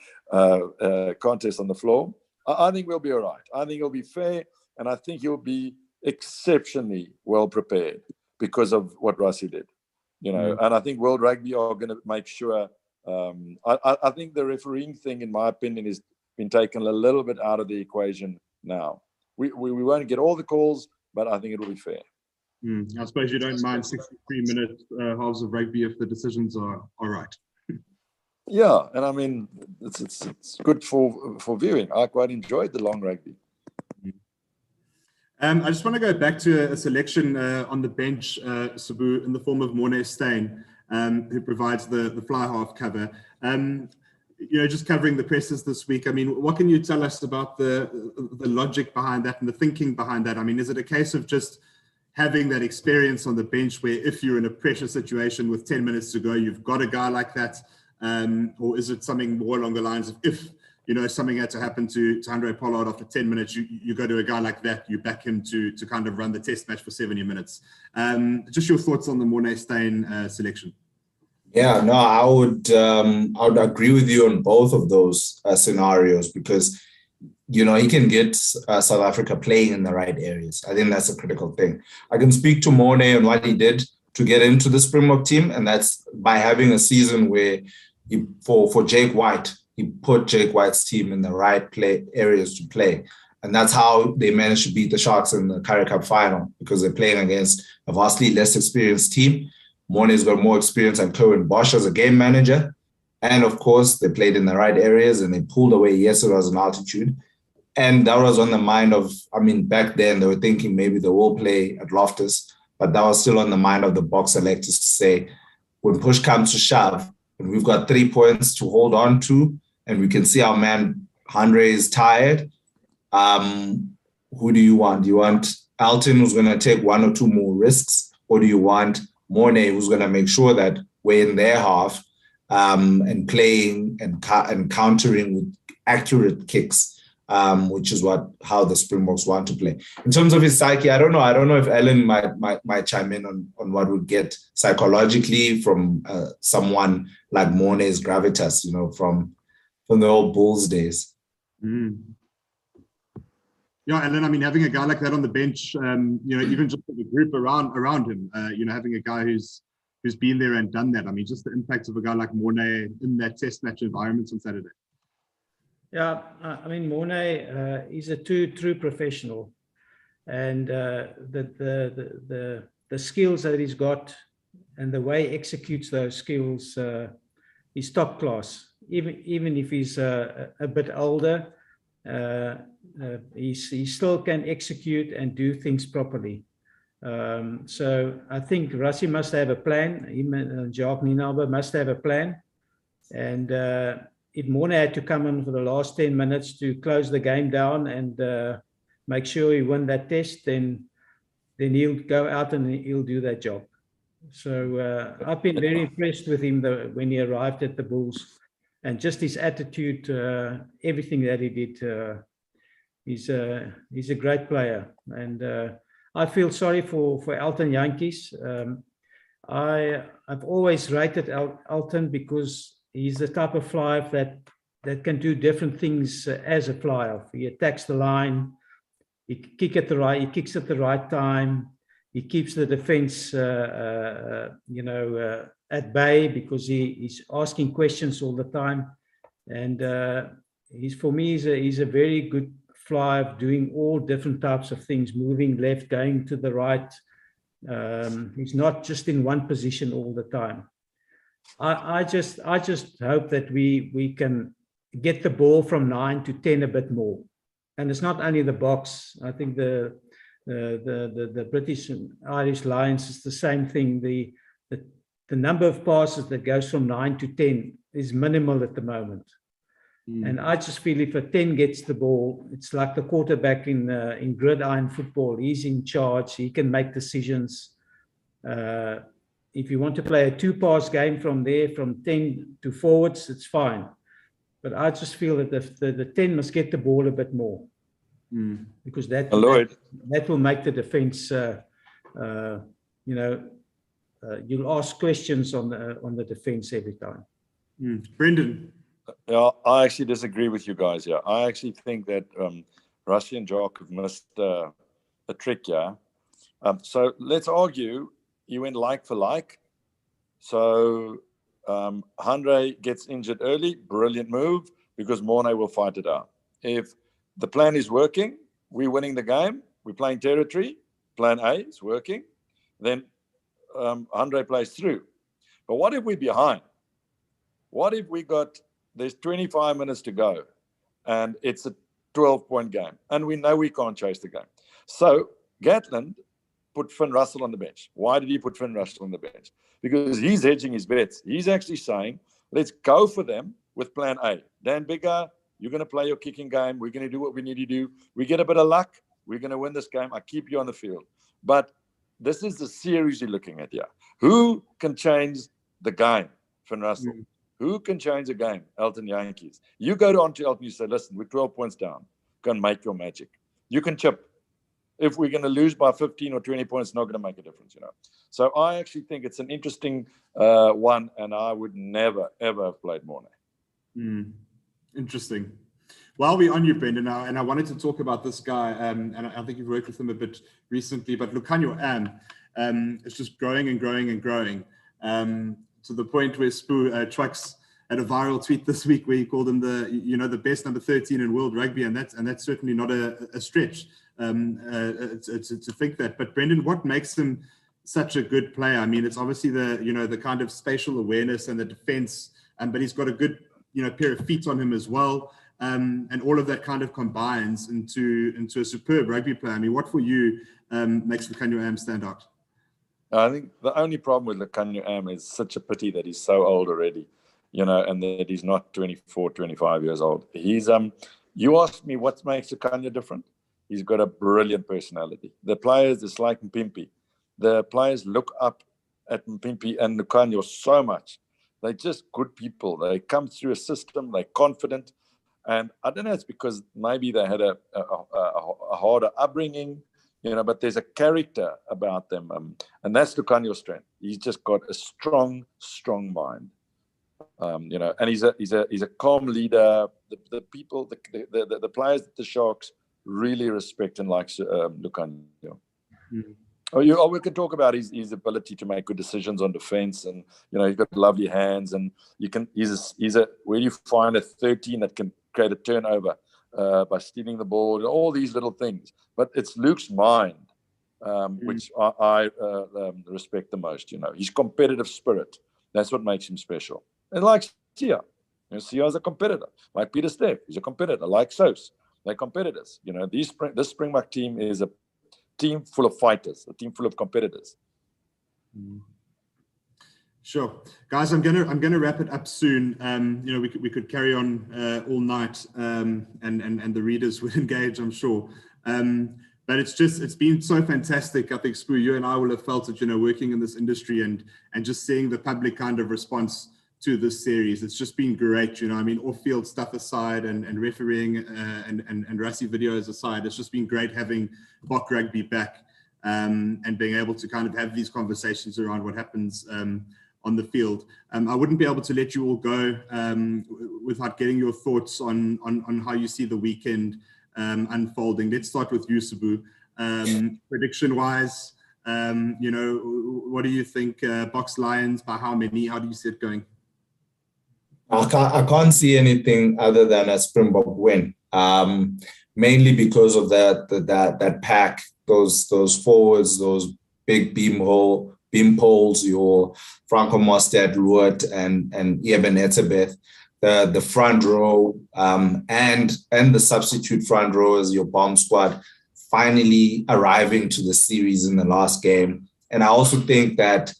Speaker 4: contests on the floor. I think we'll be all right. I think it'll be fair, and I think he'll be exceptionally well prepared because of what Rassie did. And I think World Rugby are going to make sure. I think the refereeing thing, in my opinion, has been taken a little bit out of the equation now. We won't get all the calls, but I think it'll be fair.
Speaker 2: I suppose you don't mind 63-minute halves of rugby if the decisions are all right.
Speaker 4: Yeah, and I mean, it's good for viewing. I quite enjoyed the long rugby.
Speaker 2: I just want to go back to a selection on the bench, Sabu, in the form of Morne Steyn, who provides the fly half cover. Just covering the presses this week, I mean, what can you tell us about the logic behind that and the thinking behind that? I mean, is it a case of just having that experience on the bench where if you're in a pressure situation with 10 minutes to go, you've got a guy like that? Or is it something more along the lines of if, something had to happen to Andre Pollard after 10 minutes, you go to a guy like that, you back him to kind of run the test match for 70 minutes. Just your thoughts on the Morne Steyn selection.
Speaker 3: Yeah, no, I would agree with you on both of those scenarios because, he can get South Africa playing in the right areas. I think that's a critical thing. I can speak to Morne and what he did to get into the Springbok team, and that's by having a season where for Jake White, he put Jake White's team in the right areas to play. And that's how they managed to beat the Sharks in the Currie Cup final, because they're playing against a vastly less experienced team. Morne's got more experience than Cohen Bosch as a game manager. And of course, they played in the right areas and they pulled away. Yes, it was an altitude. And that was on the mind of, back then they were thinking maybe they will play at Loftus, but that was still on the mind of the box selectors to say, when push comes to shove, and we've got 3 points to hold on to, and we can see our man Andre is tired, who do you want? Do you want Alton, who's going to take 1 or 2 more risks, or do you want Morne, who's going to make sure that we're in their half and playing and countering with accurate kicks, which is how the Springboks want to play. In terms of his psyche, I don't know if Ellen might chime in on what would get psychologically from someone like Morne's gravitas, from the old Bulls days.
Speaker 2: Yeah, and then having a guy like that on the bench, even just the group around him, having a guy who's been there and done that. Just the impact of a guy like Morne in that test match environment on Saturday.
Speaker 5: Yeah, Morne is a true professional, and the skills that he's got and the way he executes those skills is top class. Even if he's a bit older. He still can execute and do things properly. So I think Rassie must have a plan. Him and Jacques Nienaber must have a plan. And if Morne had to come in for the last 10 minutes to close the game down and make sure he won that test, then he'll go out and he'll do that job. So I've been very impressed with him when he arrived at the Bulls. And just his attitude, everything that he did, he's a great player. And I feel sorry for Elton Jantjies. I've always rated Elton because he's the type of fly-off that can do different things as a fly-off. He attacks the line, he kicks at the right time, he keeps the defense, at bay because he's asking questions all the time. And for me, he's a very good fly-off, doing all different types of things, moving left, going to the right. He's not just in one position all the time. I just hope that we can get the ball from 9 to 10 a bit more. And it's not only the box. I think the British and Irish Lions is the same thing. The number of passes that goes from 9 to 10 is minimal at the moment. And I just feel if a 10 gets the ball, it's like the quarterback in gridiron football. He's in charge. He can make decisions. If you want to play a 2-pass game from there, from 10 to forwards, it's fine. But I just feel that the 10 must get the ball a bit more. Because that will make the defense, you'll ask questions on the defense every time.
Speaker 2: Brendan.
Speaker 4: Yeah, I actually disagree with you guys here. I actually think that Rassie and Jock have missed a trick here. So let's argue you went like for like. So Andre gets injured early, brilliant move, because Mornay will fight it out. If the plan is working, we're winning the game, we're playing territory, plan A is working, then Andre plays through. But what if we're behind? What if there's 25 minutes to go and it's a 12-point game and we know we can't chase the game? So Gatland put Finn Russell on the bench. Why did he put Finn Russell on the bench? Because he's hedging his bets. He's actually saying, let's go for them with plan A. Dan Biggar, you're going to play your kicking game. We're going to do what we need to do. We get a bit of luck. We're going to win this game. I keep you on the field. But this is the series you're looking at here. Who can change the game? Finn Russell. Who can change the game? Elton Yankees. You go on to Elton, you say, listen, we're 12 points down. Go and make your magic. You can chip. If we're going to lose by 15 or 20 points, it's not going to make a difference, So I actually think it's an interesting one, and I would never, ever have played Mornay.
Speaker 2: Interesting. While we're on you, Brendan, and I wanted to talk about this guy, and I think you've worked with him a bit recently, but Lucanio is just growing and growing and growing, to the point where Spoo Trucks had a viral tweet this week where he called him the best number 13 in world rugby, and that's certainly not a stretch to think that. But Brendan, what makes him such a good player? I mean, it's obviously the kind of spatial awareness and the defense, but he's got a good pair of feet on him as well. And all of that kind of combines into a superb rugby player. I mean, what for you makes Lucanio stand out?
Speaker 4: I think the only problem with Lucanio is such a pity that he's so old already, and that he's not 24, 25 years old. He's you asked me what makes Lucanio different. He's got a brilliant personality. The players, it's like Mpimpi. The players look up at Mpimpi and Lucanio so much. They're just good people. They come through a system. They're confident. And I don't know, it's because maybe they had a harder upbringing, but there's a character about them. And that's Lucanio's strength. He's just got a strong mind. And he's a calm leader. The people, the players at the Sharks really respect and like Lucanio. We could talk about his ability to make good decisions on defense, and he's got lovely hands, and where you find a 13 that can create a turnover by stealing the ball, and all these little things. But it's Luke's mind, which I respect the most. His competitive spirit. That's what makes him special. And like Sia, Sia's a competitor. Like Peter Steff, he's a competitor. Like Sos, they're competitors. This Springbok team is a team full of fighters, a team full of competitors.
Speaker 2: Sure, guys, I'm gonna wrap it up soon. We could carry on all night, and the readers would engage, I'm sure. But it's been so fantastic. I think, Spoo, you and I will have felt it, working in this industry and just seeing the public kind of response to this series. It's just been great. Off-field stuff aside and refereeing and Rassie videos aside, it's just been great having Bok Rugby back. and being able to kind of have these conversations around what happens on the field. I wouldn't be able to let you all go without getting your thoughts on how you see the weekend unfolding. Let's start with you, Sabu. Prediction-wise, you know, what do you think? Box Lions, by how many? How do you see it going?
Speaker 3: I can't see anything other than a Springbok win, mainly because of that pack, those forwards, those big beam poles, your Franco Mostert, Ruud, and Eben Etzebeth, the front row, and the substitute front row as your bomb squad, finally arriving to the series in the last game. And I also think that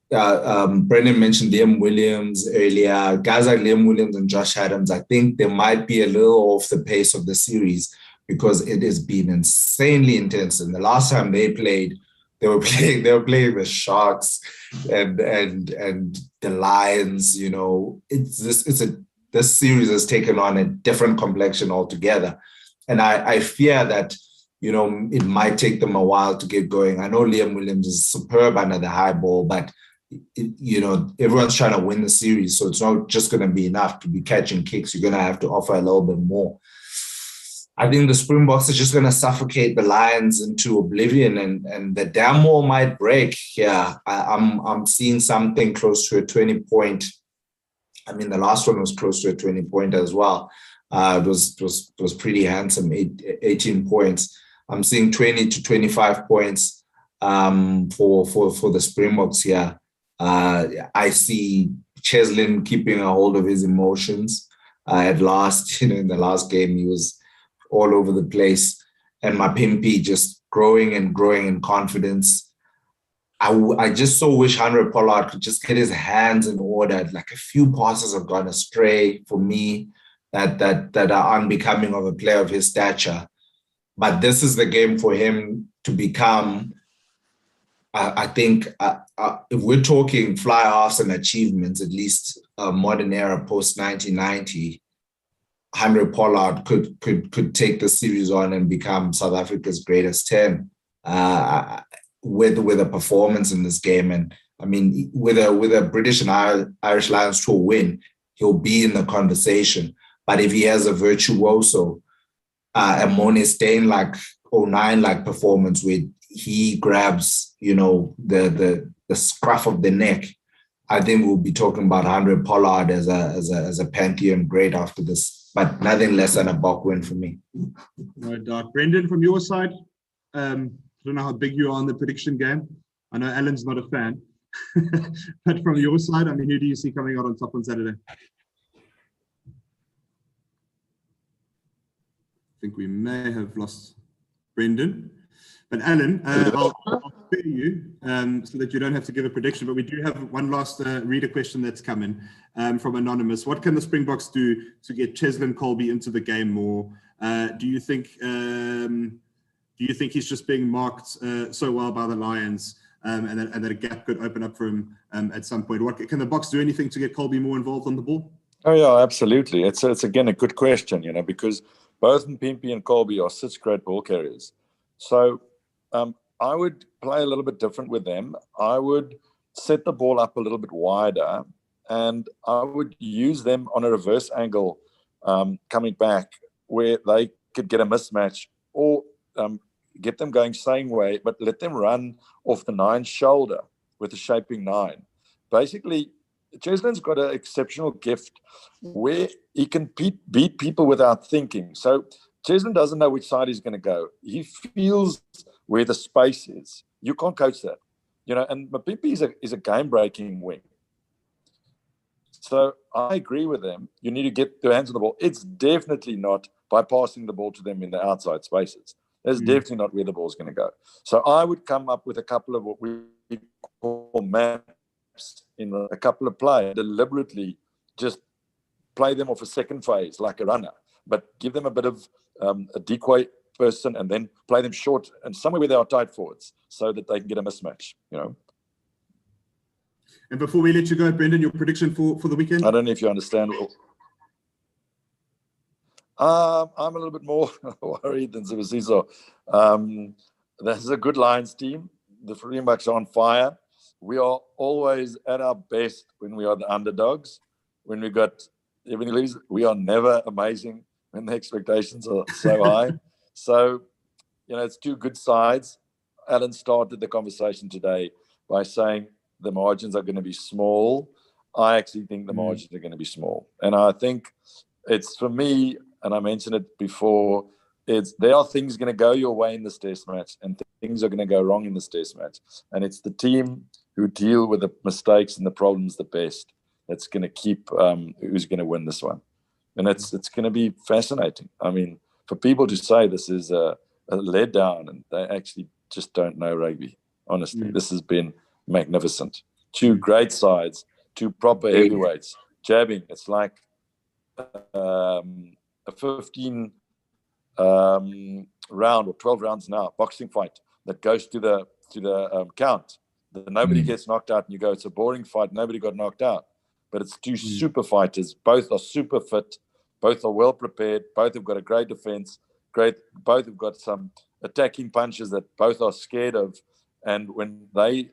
Speaker 3: Brendan mentioned Liam Williams earlier. Guys like Liam Williams and Josh Adams, I think they might be a little off the pace of the series because it has been insanely intense. And the last time they played, they were playing the Sharks and the Lions. You know, this series has taken on a different complexion altogether. And I fear that, you know, it might take them a while to get going. I know Liam Williams is superb under the high ball, but you know, everyone's trying to win the series, so it's not just going to be enough to be catching kicks. You're going to have to offer a little bit more. I think the Springboks are just going to suffocate the Lions into oblivion, and the damn wall might break. Yeah, I'm seeing something close to a 20-point. I mean, the last one was close to a 20-point as well. It was pretty handsome, 18 points. I'm seeing 20 to 25 points for the Springboks here. I see Cheslin keeping a hold of his emotions. At last, you know, in the last game, he was all over the place. And my Pimpy just growing and growing in confidence. I just so wish Henry Pollard could just get his hands in order. Like, a few passes have gone astray for me that are unbecoming of a player of his stature. But this is the game for him to become. I think if we're talking fly halves and achievements, at least modern era post 1990, Henry Pollard could take the series on and become South Africa's greatest 10 with a performance in this game. And I mean, with a British and Irish Lions Tour win, he'll be in the conversation. But if he has a virtuoso, a Mone Steyn like 09 like performance where he grabs, you know, the scruff of the neck, I think we'll be talking about Henry Pollard as a pantheon great after this, but nothing less than a Bok win for me.
Speaker 2: No doubt. Brendan, from your side, I don't know how big you are on the prediction game. I know Alan's not a fan, but from your side, I mean, who do you see coming out on top on Saturday? I think we may have lost Brendan. But Alan, I'll spare you so that you don't have to give a prediction, but we do have one last reader question that's come in from Anonymous. What can the Springboks do to get Cheslin Kolbe into the game more? Do you think he's just being marked so well by the Lions and that a gap could open up for him at some point? What can the Boks do anything to get Kolbe more involved on the ball?
Speaker 4: Oh yeah, absolutely. It's again a good question, you know, because both Mpimpi and Kolbe are such great ball carriers. So I would play a little bit different with them. I would set the ball up a little bit wider, and I would use them on a reverse angle coming back where they could get a mismatch, or get them going same way, but let them run off the 9's shoulder with the shaping 9. Basically, Cheslin's got an exceptional gift where he can beat people without thinking. So Cheslin doesn't know which side he's going to go. He feels where the space is. You can't coach that, you know. And Mpimpi is a game-breaking wing. So I agree with them. You need to get their hands on the ball. It's definitely not by passing the ball to them in the outside spaces. That's definitely not where the ball's going to go. So I would come up with a couple of what we call maps in a couple of plays, deliberately just play them off a second phase like a runner, but give them a bit of a decoy person and then play them short and somewhere where they are tight forwards so that they can get a mismatch, you know.
Speaker 2: And before we let you go, Brendan, your prediction for the weekend?
Speaker 4: I don't know if you understand. I'm a little bit more worried than Sibusiso. this is a good Lions team. The Springboks are on fire. We are always at our best when we are the underdogs. When we got everything leaves, we are never amazing when the expectations are so high. So, it's two good sides. Alan started the conversation today by saying the margins are going to be small. I actually think the margins are going to be small. And I think it's, for me, and I mentioned it before, there are things going to go your way in this test match and things are going to go wrong in this test match. And it's the team who deal with the mistakes and the problems the best that's going to keep who's going to win this one. And it's going to be fascinating. I mean, for people to say this is a letdown and they actually just don't know rugby. Honestly, this has been magnificent. Two great sides, two proper heavyweights jabbing. It's like a 15 round or 12 rounds now boxing fight that goes to the count. Nobody gets knocked out, and you go, it's a boring fight. Nobody got knocked out, but it's two super fighters. Both are super fit. Both are well prepared. Both have got a great defense. Both have got some attacking punches that both are scared of. And when they,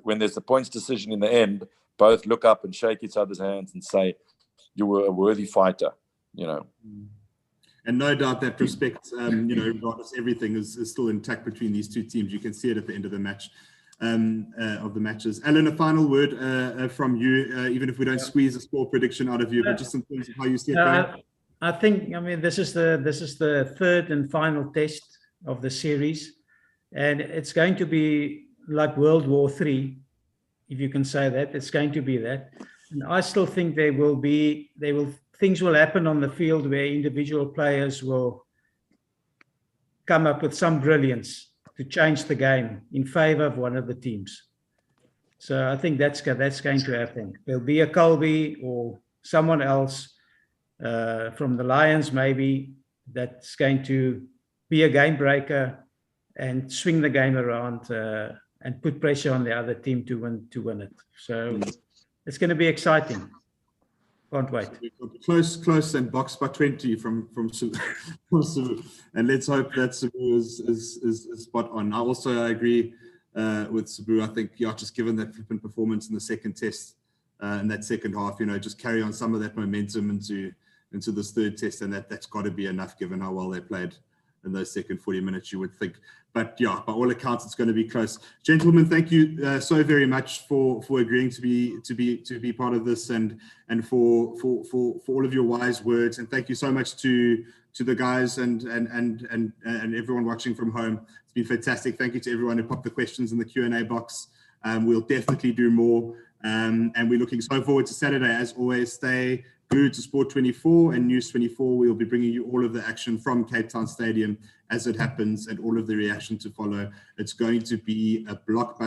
Speaker 4: when there's a points decision in the end, both look up and shake each other's hands and say, "You were a worthy fighter."
Speaker 2: And no doubt that respect, regardless, everything is still intact between these two teams. You can see it at the end of the match, of the matches. Alan, a final word from you, even if we don't squeeze a score prediction out of you, but just in terms of how you see it going.
Speaker 5: I think, this is the third and final test of the series, and it's going to be like World War III, if you can say that. It's going to be that. And I still think things will happen on the field where individual players will come up with some brilliance to change the game in favor of one of the teams. So I think that's going to happen. There'll be a Colby or someone else from the Lions maybe that's going to be a game breaker and swing the game around and put pressure on the other team to win it. So it's going to be exciting. Can't wait.
Speaker 2: Close, and box by 20 from Sabu. And let's hope that Sabu is spot on. I also agree with Sabu. I think, just given that flippant performance in the second test, in that second half, just carry on some of that momentum into this third test, and that's got to be enough given how well they played in those second 40 minutes, you would think. But by all accounts, it's going to be close. Gentlemen, thank you so very much for agreeing to be part of this, and for all of your wise words. And thank you so much to the guys and everyone watching from home. It's been fantastic. Thank you to everyone who popped the questions in the Q&A box. We'll definitely do more. And we're looking so forward to Saturday. As always, stay glued to Sport 24 and News 24. We'll be bringing you all of the action from Cape Town Stadium as it happens and all of the reaction to follow. It's going to be a blockbuster.